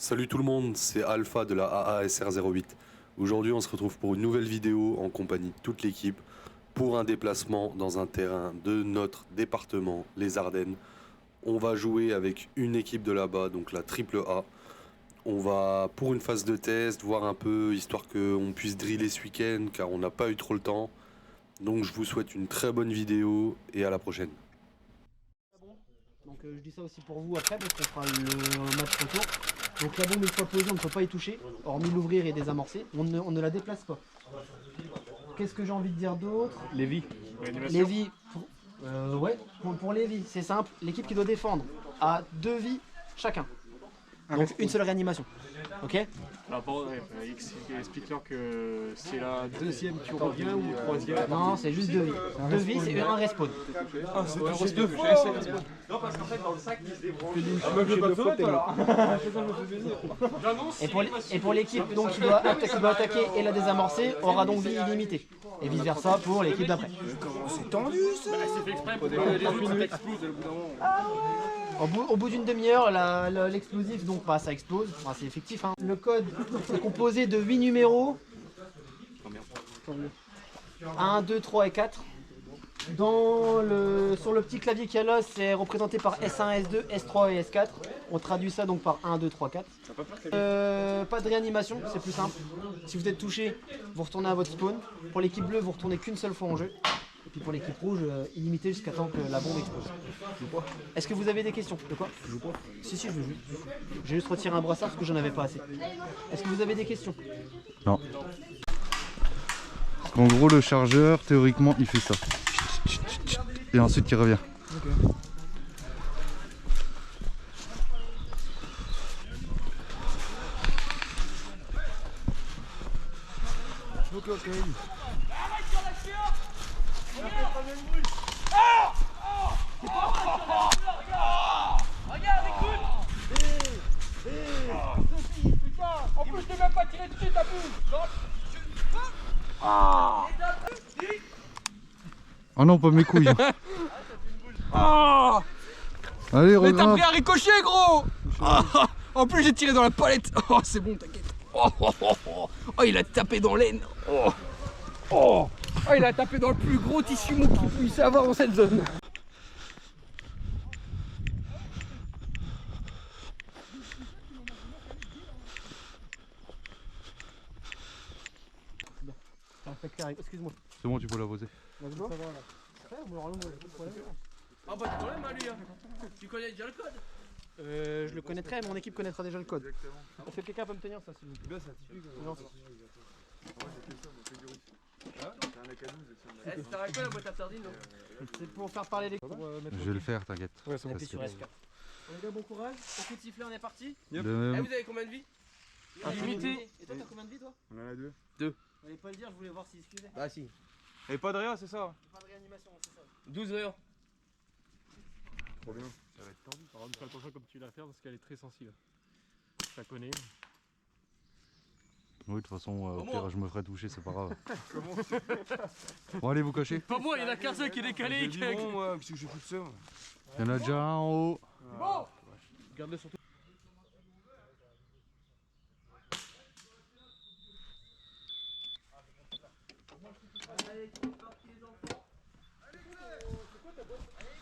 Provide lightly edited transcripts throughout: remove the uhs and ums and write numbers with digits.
Salut tout le monde, c'est Alpha de la AASR08. Aujourd'hui, on se retrouve pour une nouvelle vidéo en compagnie de toute l'équipe pour un déplacement dans un terrain de notre département, les Ardennes. On va jouer avec une équipe de là-bas, donc la triple A. On va, pour une phase de test, voir un peu, histoire qu'on puisse driller ce week-end, car on n'a pas eu trop le temps. Donc je vous souhaite une très bonne vidéo et à la prochaine. Donc je dis ça aussi pour vous après parce qu'on fera le match retour. Donc la bombe une fois posée on ne peut pas y toucher, hormis l'ouvrir et désamorcer. On ne la déplace pas. Qu'est-ce que j'ai envie de dire d'autre? Lévi. Lévi, ouais, pour Lévi, c'est simple. L'équipe qui doit défendre a 2 vies chacun. Donc une seule réanimation. Ok? Alors, bon, explique-leur que c'est la deuxième qui revient ou troisième. Non, c'est juste 2 vies. 2 vies, c'est un respawn. Ah, c'est touché deux fois. Non, parce qu'en fait, dans le sac, il se débrouille. Et pour l'équipe donc, qui doit attaquer et la désamorcer, aura donc vie illimitée. Et vice versa pour l'équipe d'après. C'est tendu ça. C'est fait exprès pour que les autres explosent au bout d'un moment. Au bout d'une demi-heure, l'explosif, donc bah, ça explose, enfin, c'est effectif. Hein. Le code est composé de 8 numéros. 1, 2, 3 et 4. Sur le petit clavier qu'il y a là, c'est représenté par S1, S2, S3 et S4. On traduit ça donc par 1, 2, 3, 4. Pas de réanimation, c'est plus simple. Si vous êtes touché, vous retournez à votre spawn. Pour l'équipe bleue, vous retournez qu'une seule fois en jeu. Et puis pour l'équipe rouge, illimité jusqu'à temps que la bombe explose. Est-ce que vous avez des questions? De quoi? Je joue pas. Si, je veux juste. J'ai juste retiré un brassard parce que j'en avais pas assez. Est-ce que vous avez des questions? Non. Parce qu'en gros, le chargeur, théoriquement, il fait ça. Et ensuite, il revient. Ok. Regarde, écoute! Putain! En plus, je t'ai même pas tiré dessus, t'as vu? Oh non, pas mes couilles. Oh! Allez, Mais t'as regarde. pris un ricochet, gros! Ah, en plus, j'ai tiré dans la palette! Oh, c'est bon, t'inquiète! Oh, il a tapé dans l'aine! Oh, il a tapé dans le plus gros tissu mou qu'il puisse avoir dans cette zone! Excuse-moi. C'est bon, tu peux la poser. Ah, pas de problème, hein, lui! Hein. Tu connais déjà le code? Je le connaîtrai, mon équipe connaîtra déjà le code. Est-ce que quelqu'un peut me tenir ça s'il vous plaît? C'est gentil. Eh, c'était un quoi la boîte à sardines, non? C'est pour faire parler les. Je vais le faire, t'inquiète. On appuie sur S4. On est là, bon courage. Au coup de sifflet, on est parti. De Eh, même. vous avez combien de vies? Limité. Et toi, t'as combien de vie, toi? On en a deux. Fallait pas le dire, je voulais voir s'il suivait. Bah, si. Et pas de rien, c'est ça. Pas de réanimation, c'est ça. 12 heures. Trop bien. Ça va être tendu. Par contre, fais attention comme tu la faire parce qu'elle est très sensible. Ça connaît. Oui, de toute façon, au pire, je me ferai toucher, c'est pas grave. Bon, allez, vous cachez. Pas moi, il y en a qu'un seul qui est décalé. J'ai dit bon, moi, qu'est-ce que j'ai foutu ça moi. Il y en a déjà un en haut. Bon! Garde-le surtout.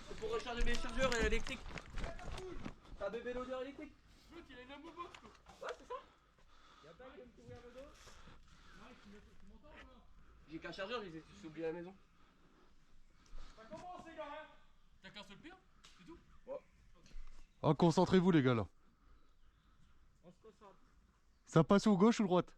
C'est pour recharger mes chargeurs électriques. T'as un bébé loader électrique? L'autre il a une amoubo. Ouais, c'est ça. Y'a pas qui me couvrir le dos. J'ai qu'un chargeur, j'ai oublié à la maison. Ça commence les gars, hein. T'as qu'un seul pire? C'est tout? Ouais. Oh, concentrez-vous, les gars, là. On se concentre. Ça passe au gauche ou droite?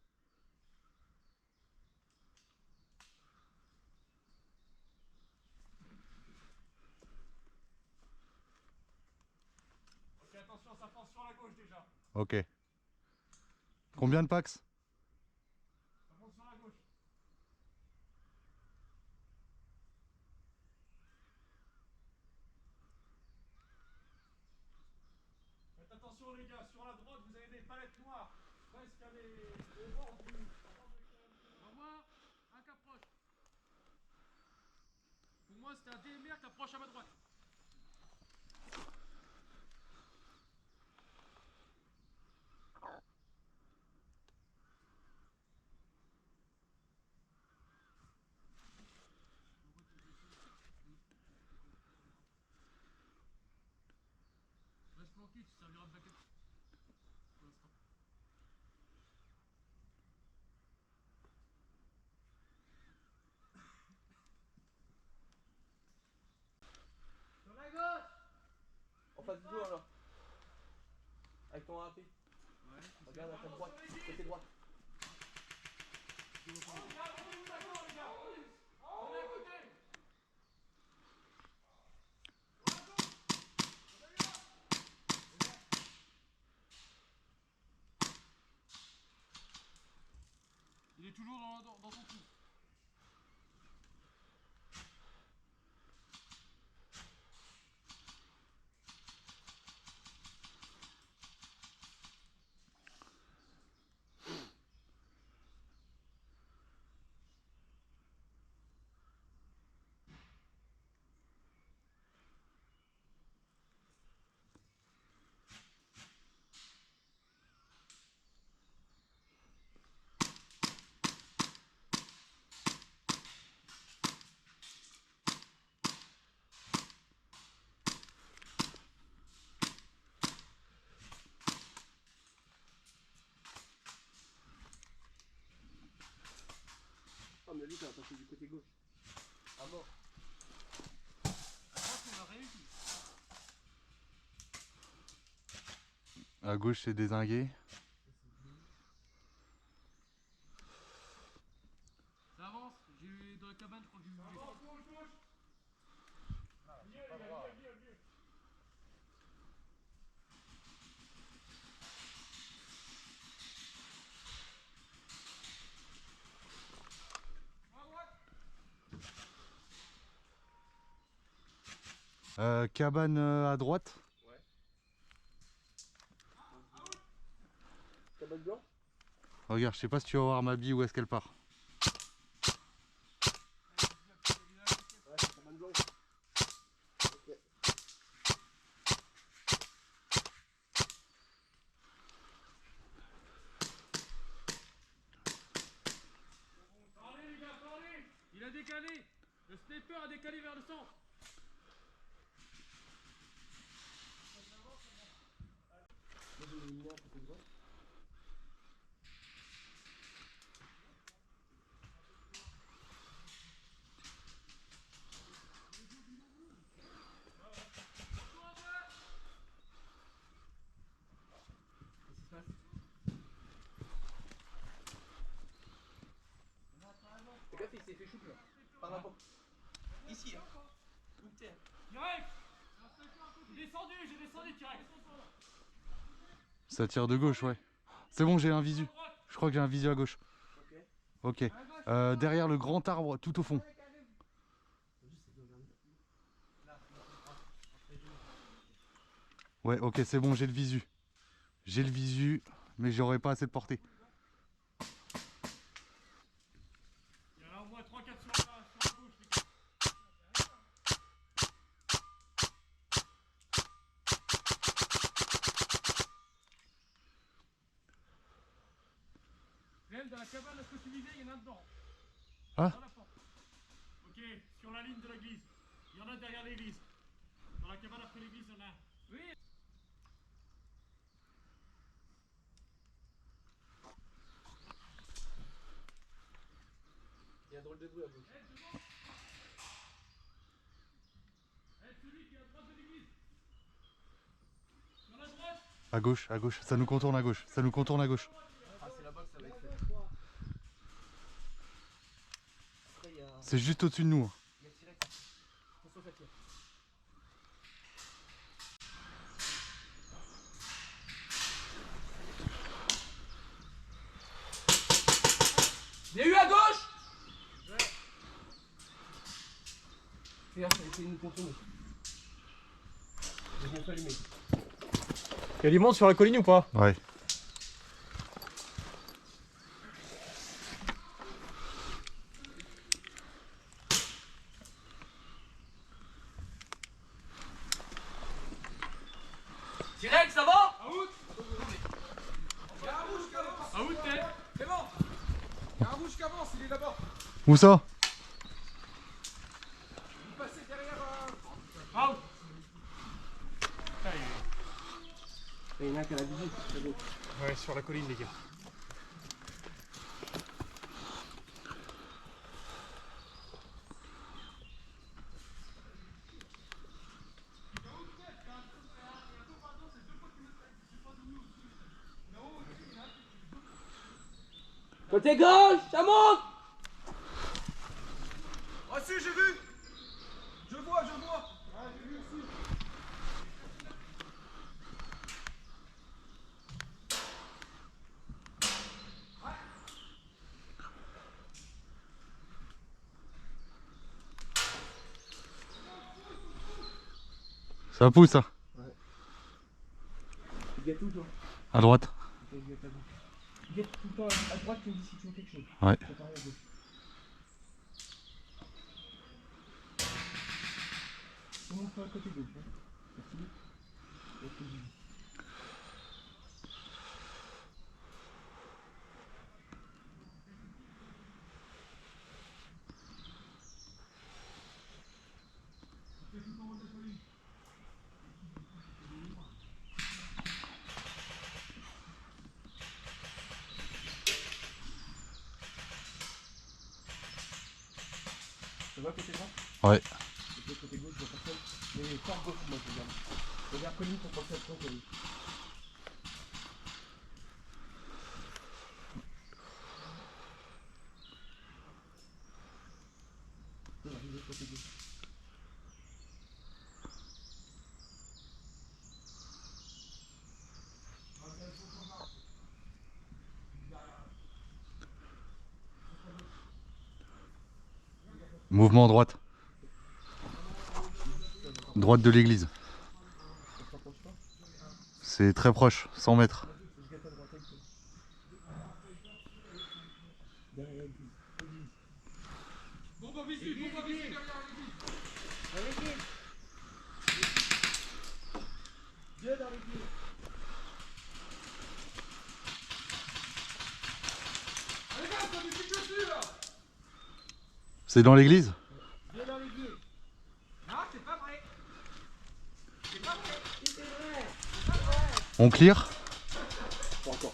Ok, attention, ça pense sur la gauche déjà. Ok. Combien de packs? Ça pense sur la gauche. Faites attention les gars, sur la droite vous avez des palettes noires. Presque au bord du... Pour moi, un qui approche. Pour moi c'était un DMR qui approche à ma droite. En face du joueur là. Avec ton rapide. Ouais. Regarde à ta droite, côté droit. Il est toujours dans ton trou. Oh mais lui t'as passé du côté gauche. À mort. À gauche, c'est dézingué. Ça avance, j'ai dans la cabane, je crois que j'ai vu. Cabane à droite. Cabane blanc. Regarde, je sais pas si tu vas voir ma bille où est-ce qu'elle part. Ouais, c'est cabane blanc. Ok. Parlez les gars, parlez. Il a décalé. Le sniper a décalé vers le centre. Le gars, il s'est fait shoot là. Par là-bas. Ici, hein. Direct. J'ai descendu direct. Ça tire de gauche, ouais. C'est bon, j'ai un visu. Je crois que j'ai un visu à gauche. Ok. Derrière le grand arbre, tout au fond. Ouais, ok, c'est bon, j'ai le visu. J'ai le visu, mais j'aurais pas assez de portée. Il y en a au moins 3-4 sur la gauche, les gars. Réel, dans la cabane, à ce que tu visais, il y en a dedans. Ah. Dans la porte. Ok, sur la ligne de l'église. Il y en a derrière l'église. Dans la cabane après l'église, il y en a un. Oui. Il y a un drôle de bruit à gauche. Celui qui est à droite de l'église. Sur la droite. À gauche, ça nous contourne à gauche. Ça nous contourne à gauche. Ah, c'est là-bas que ça va être fait. Après, il y a. C'est juste au-dessus de nous. Hein. Il y a T-Rex. Attention au fait. Il y a eu à gauche. Regarde, ça a essayé de nous contourner. J'ai bien fait allumer. Il y a du monde sur la colline ou pas? Ouais. T-Rex, ça va? Out. Out, t'es. C'est bon. Il y a un rouge qui avance, il est là-bas. Où ça? Vous passez derrière. Out. Ouais, sur la colline, les gars. Côté gauche, ça monte. Ah si, j'ai vu. Je vois. Ah, j'ai vu aussi. Ça pousse, hein. Guette où toi? À droite. Guette tout le temps à droite, tu me dis si tu veux quelque chose. Ouais. Ça t'arrive à gauche. On monte pas à côté gauche. Hein. Merci. Et puis, ça va côté droit? Ouais. Côté gauche, je vois personne. Mais par gauche, moi je regarde. Je regarde colline pour passer à ce point. Côté gauche. Mouvement droite. Droite de l'église. C'est très proche, 100 mètres. Bon bah visite derrière l'église. Viens dans l'église. Allez gars, t'as des petites chaussures là. C'est dans l'église? Viens dans l'église. Non, c'est pas vrai. C'est pas vrai. C'est vrai. On clear? Pas encore.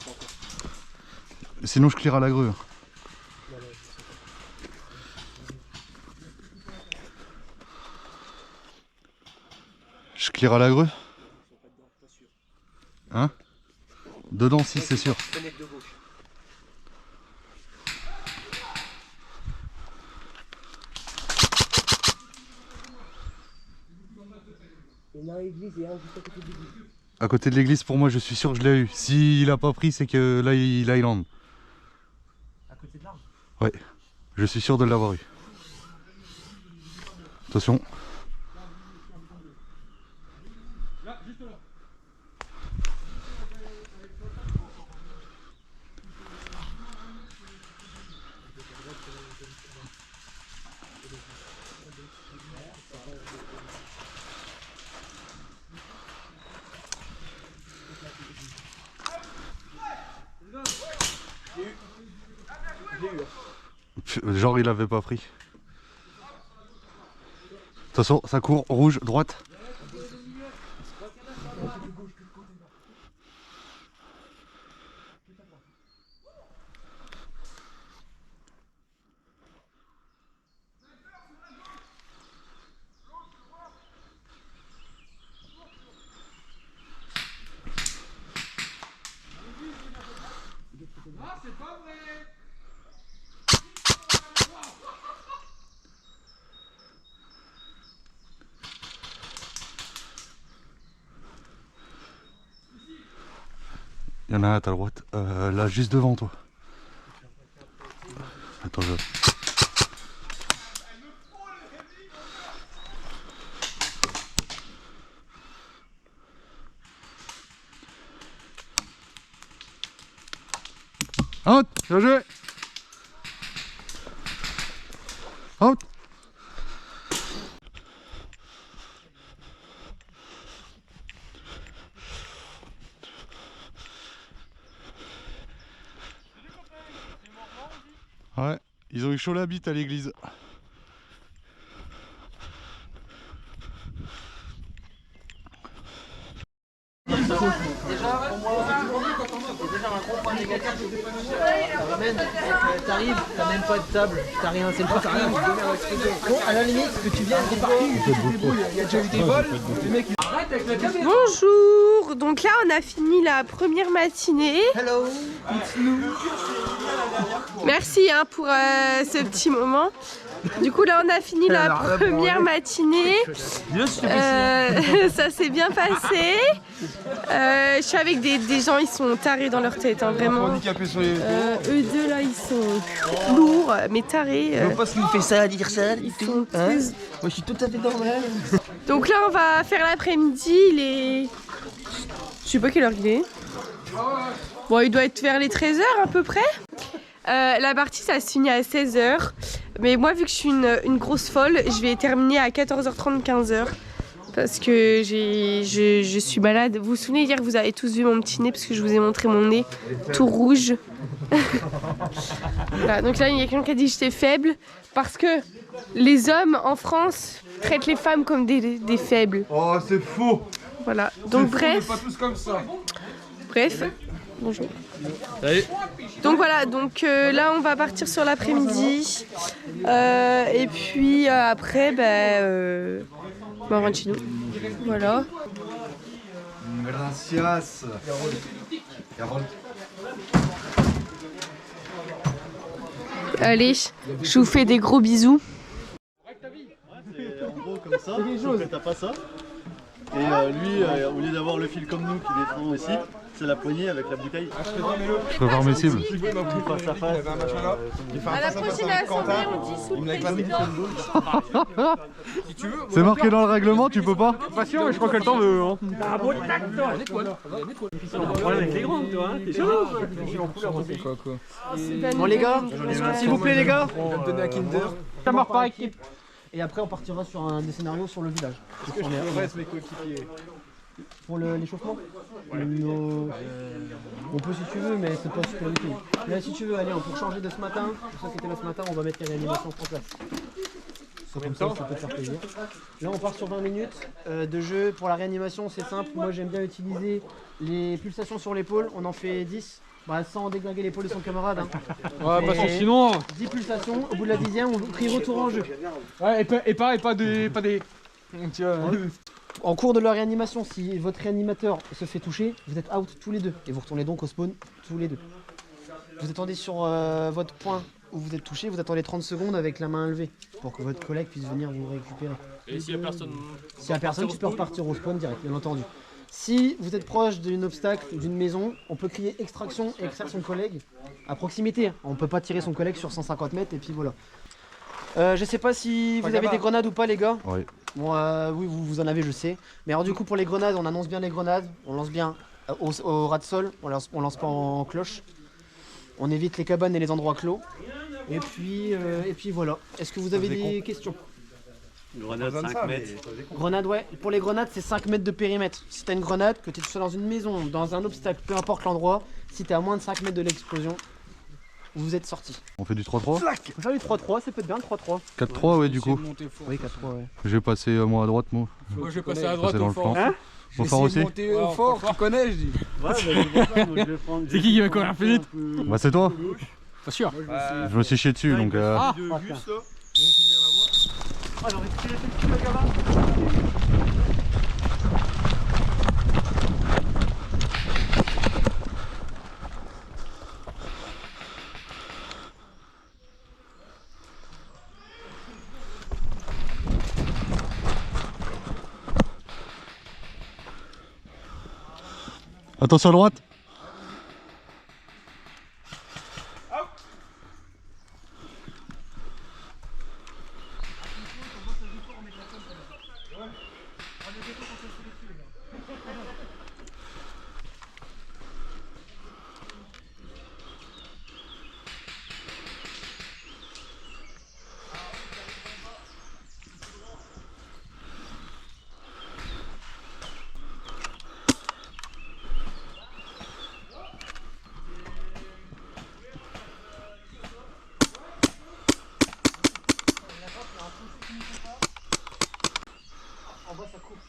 Sinon je clear à la grue. Je clear à la grue? Hein? Dedans si, c'est sûr. Fenêtre de gauche. Il y en a un église et un juste à côté de l'église. À côté de l'église, pour moi, je suis sûr que je l'ai eu. S'il a pas pris, c'est que là, il land. À côté de l'arbre? Ouais, je suis sûr de l'avoir eu. Attention. Là, juste là. Genre, il avait pas pris. Attention, ça court, rouge, droite. Ah, c'est pas vrai. Il y en a un à ta droite, là juste devant toi. Attends, je... Out, bien joué. Out. Ouais, ils ont eu chaud la bite à l'église. Déjà, pour moi, T'arrives, t'as même pas de table, t'as rien, c'est le parking. Bon, à la limite, que tu viennes des parkings, tu te débrouilles. Il y a déjà eu des vols, les mecs. Bonjour, donc là on a fini la première matinée. Hello, it's nous. Merci hein, pour ce petit moment. Du coup là on a fini la première matinée. Ça s'est bien passé. Je suis avec des gens, ils sont tarés dans leur tête, hein, vraiment. Eux deux là ils sont lourds mais tarés. Je sais pas ce qui me fait ça, dire ça. Ils sont Moi je suis tout à fait normal. Donc là on va faire l'après-midi, il est... Je sais pas quelle heure il est. Bon il doit être vers les 13h à peu près. La partie ça se finit à 16h. Mais moi vu que je suis une grosse folle, je vais terminer à 14h30, 15h. Parce que je suis malade. Vous vous souvenez hier vous avez tous vu mon petit nez parce que je vous ai montré mon nez tout rouge. Voilà, donc là il y a quelqu'un qui a dit que j'étais faible. Parce que les hommes en France traitent les femmes comme des faibles. Oh, c'est faux. Voilà, donc bref. Pas tous comme ça. Bref, bonjour. Donc voilà, donc là on va partir sur l'après-midi. Et puis après, on rentre chez nous. Voilà. Gracias. Allez, je vous fais des gros bisous. C'est en gros comme ça, sauf que t'as pas ça. Et lui, au lieu d'avoir le fil comme nous qui défend ici, c'est la poignée avec la bouteille. Je peux voir mes cibles. Face à face. À la prochaine assemblée, on dissout le président. C'est marqué dans le règlement, tu peux pas? Patient, mais je crois que le temps veut. Hein. problème avec les grandes, toi, hein, t'es chaud. Bon les gars, s'il vous plaît les gars. On va te donner un Kinder. Ça marche par équipe. Et après on partira sur des scénarios sur le village. Est-ce que je progresse mes coéquipiers? Pour l'échauffement on peut si tu veux, mais c'est pas super utile. Là si tu veux, allez, pour changer de ce matin, pour ceux qui étaient là ce matin, on va mettre les réanimations en place. Comme ça peut te faire plaisir. Là on part sur 20 minutes de jeu. Pour la réanimation c'est simple, moi j'aime bien utiliser les pulsations sur l'épaule, on en fait 10. Sans déglinguer l'épaule de son camarade. Hein. Ouais, parce que sinon. 10 pulsations, au bout de la 10e, on crie retour en jeu. Ouais, et pareil, pas des. Tu vois, En cours de la réanimation, si votre réanimateur se fait toucher, vous êtes out tous les deux. Et vous retournez donc au spawn tous les deux. Vous attendez sur votre point où vous êtes touché, vous attendez 30 secondes avec la main levée pour que votre collègue puisse venir vous récupérer. Et s'il y a personne? S'il n'y a personne, tu peux repartir au spawn direct, bien entendu. Si vous êtes proche d'un obstacle ou d'une maison, on peut crier extraction et extraire son collègue à proximité. On peut pas tirer son collègue sur 150 mètres et puis voilà. Je sais pas si vous avez des grenades ou pas les gars. Oui. Bon, oui, vous en avez, je sais. Mais alors du coup pour les grenades, on annonce bien les grenades. On lance bien au ras de sol, on lance pas en cloche. On évite les cabanes et les endroits clos. Et puis voilà. Est-ce que vous avez des questions? Grenade 5 mètres. Grenade, ouais. Pour les grenades, c'est 5 mètres de périmètre. Si t'as une grenade, que tu sois dans une maison, dans un obstacle, peu importe l'endroit, si t'es à moins de 5 mètres de l'explosion, vous êtes sorti. On fait du 3-3? On peut faire du 3-3, ça peut être bien le 3-3. 4-3, ouais, du coup. Oui, 4-3, ouais. Je vais passer moi à droite, moi. Moi je vais passer à droite Passer dans au le fort. flanc. Au fort aussi? Monter au fort, tu connais, je dis. Ouais, je vais prendre. C'est qui va courir plus vite? Bah, c'est toi. Pas sûr. Je me suis chié dessus, donc. Alors, est-ce que tu le gamin? Attention à droite.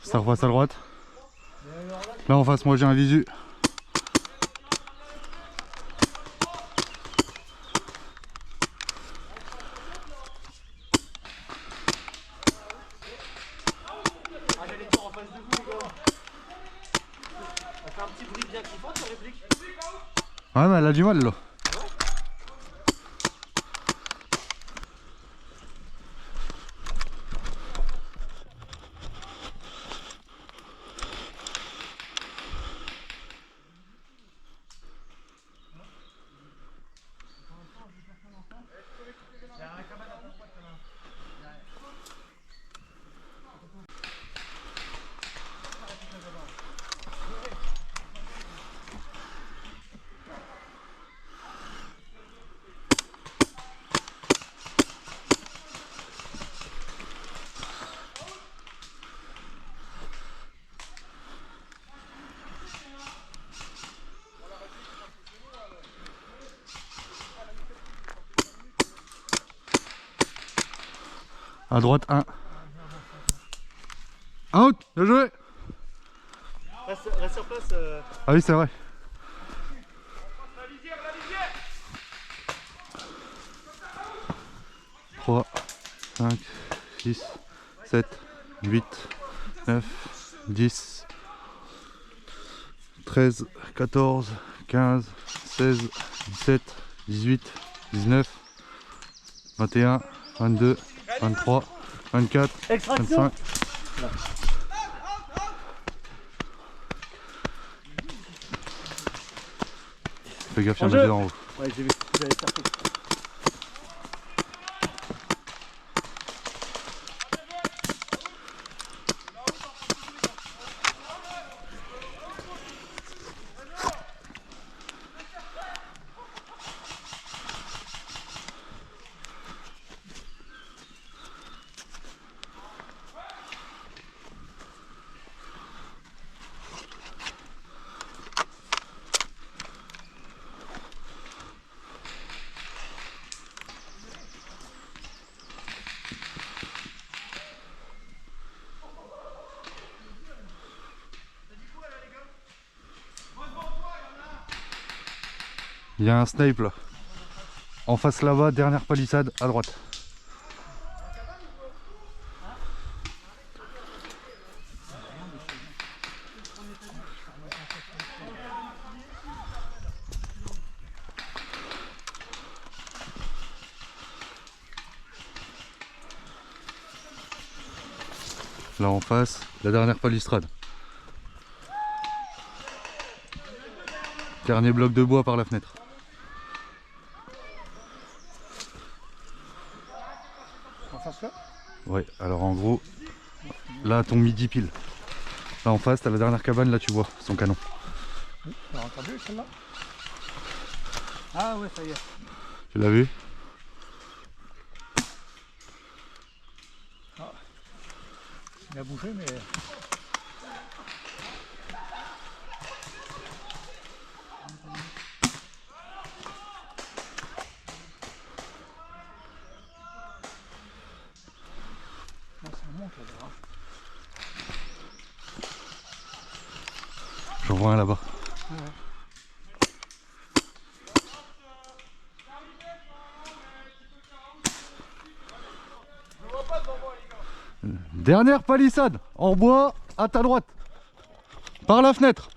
Ça repasse à droite. Là en face, moi j'ai un visu. Ouais, mais elle a du mal là. À droite, 1. Out, bien joué. Reste sur place. Ah oui, c'est vrai. 3, 5, 6, 7, 8, 9, 10, 13, 14, 15, 16, 17, 18, 19, 21, 22, 23, 24, 25. Fais gaffe, il y en a deux en haut. Ouais, j'ai vu. J'avais cherché. Il y a un snipe là. En face là-bas, dernière palissade à droite. Là en face, la dernière palistrade. Dernier bloc de bois par la fenêtre. En face là? Ouais, alors en gros, là ton midi pile. Là en face, t'as la dernière cabane, là tu vois son canon. T'as entendu celle-là? Ah ouais, ça y est. Tu l'as vu? Il a bougé mais... Là, ça monte là-bas. J'en vois un là-bas. Dernière palissade en bois à ta droite. Par la fenêtre.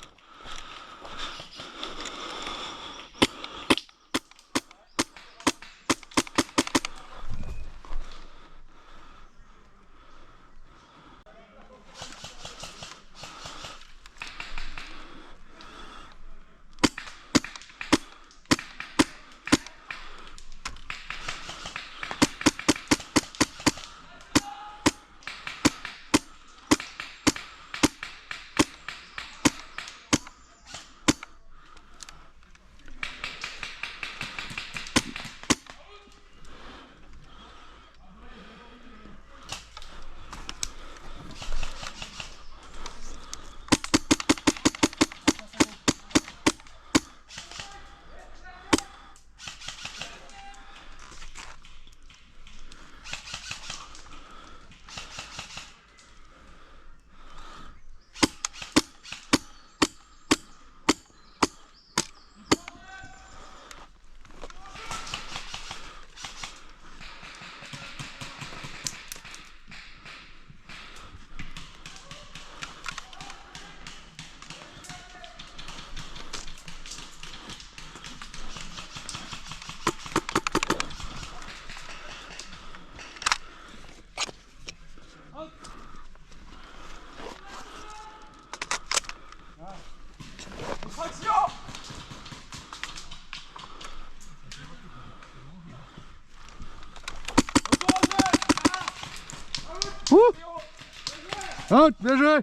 Out, bien joué.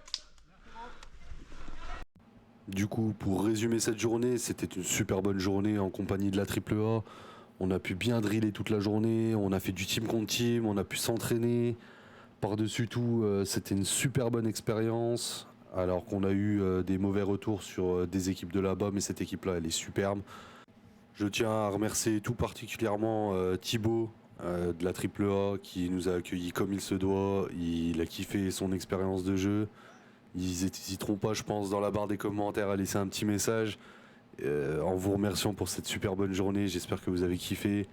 Du coup, pour résumer cette journée, c'était une super bonne journée en compagnie de la AAA. On a pu bien driller toute la journée, on a fait du team contre team, on a pu s'entraîner. Par-dessus tout, c'était une super bonne expérience. Alors qu'on a eu des mauvais retours sur des équipes de là-bas, mais cette équipe-là, elle est superbe. Je tiens à remercier tout particulièrement Thibaut de la AAA qui nous a accueillis comme il se doit. Il a kiffé son expérience de jeu. Ils n'hésiteront pas, je pense, dans la barre des commentaires à laisser un petit message en vous remerciant pour cette super bonne journée. J'espère que vous avez kiffé.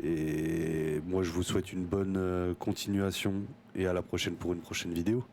Et moi, je vous souhaite une bonne continuation et à la prochaine pour une prochaine vidéo.